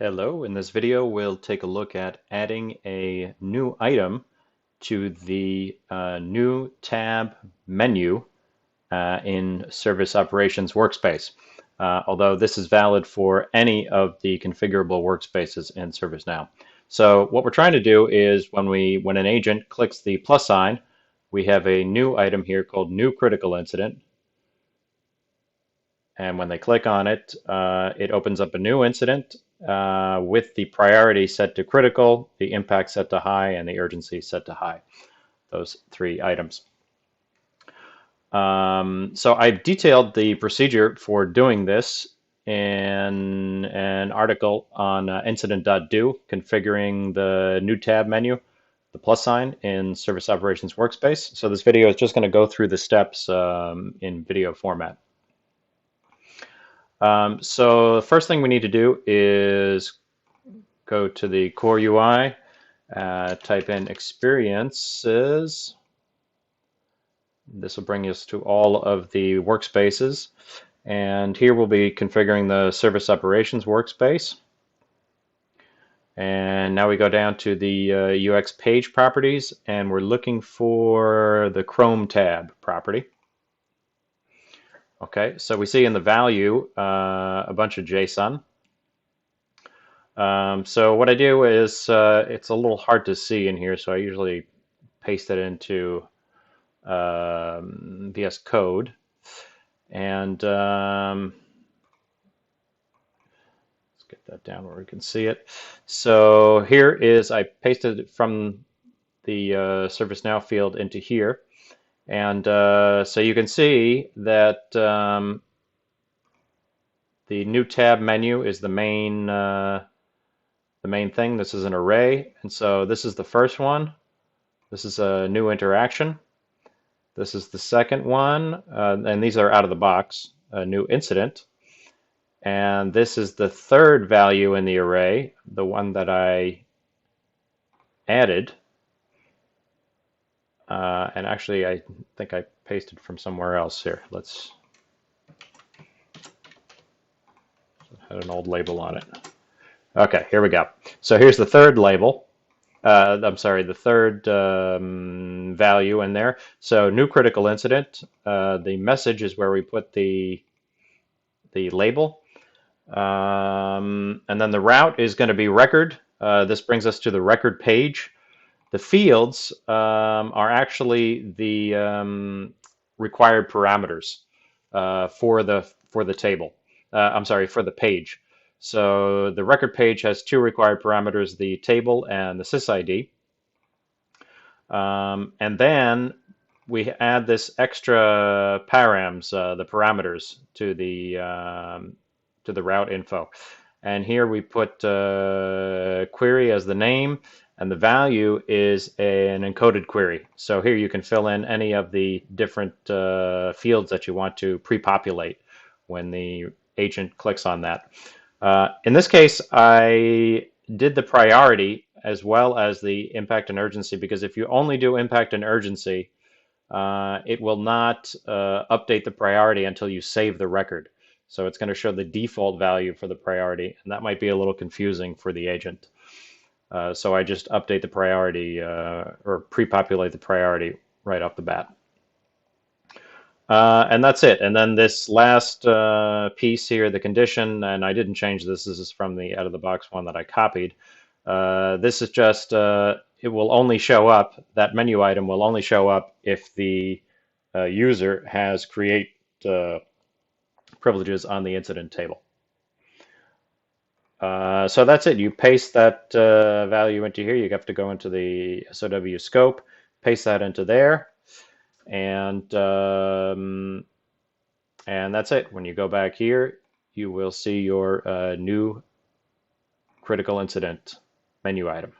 Hello, in this video we'll take a look at adding a new item to the new tab menu in Service Operations Workspace. Although this is valid for any of the configurable workspaces in ServiceNow. So what we're trying to do is when an agent clicks the plus sign, we have a new item here called New Critical Incident. And when they click on it, it opens up a new incident with the priority set to critical, the impact set to high, and the urgency set to high. Those three items. So I've detailed the procedure for doing this in an article on incident.do, configuring the new tab menu, the plus sign in Service Operations Workspace. So this video is just going to go through the steps in video format. So the first thing we need to do is go to the core UI, type in experiences. This will bring us to all of the workspaces. And here we'll be configuring the Service Operations Workspace. And now we go down to the UX page properties, and we're looking for the Chrome tab property. Okay, so we see in the value a bunch of JSON. So what I do is, it's a little hard to see in here, so I usually paste it into VS Code. And let's get that down where we can see it. So here is, I pasted it from the ServiceNow field into here. And so you can see that the new tab menu is the main thing. This is an array, and so this is the first one. This is a new interaction. This is the second one, and these are out of the box, a new incident. And this is the third value in the array, the one that I added. And actually, I think I pasted from somewhere else here. Let's had an old label on it. Okay, here we go. So here's the third label. I'm sorry, the third value in there. So new critical incident. The message is where we put the label. And then the route is going to be record. This brings us to the record page. The fields are actually the required parameters for the table. I'm sorry, for the page. So the record page has two required parameters, the table and the sysid. And then we add this extra params, the parameters, to the route info. And here we put query as the name, and the value is an encoded query. So here you can fill in any of the different fields that you want to pre-populate when the agent clicks on that. In this case, I did the priority as well as the impact and urgency, because if you only do impact and urgency, it will not update the priority until you save the record. So it's going to show the default value for the priority, and that might be a little confusing for the agent. So I just update the priority or pre-populate the priority right off the bat. And that's it. And then this last piece here, the condition, and I didn't change this. This is from the out-of-the-box one that I copied. This is just, it will only show up, that menu item will only show up if the user has create privileges on the incident table. So that's it. You paste that value into here. You have to go into the SOW scope, paste that into there, and that's it. When you go back here, you will see your new critical incident menu item.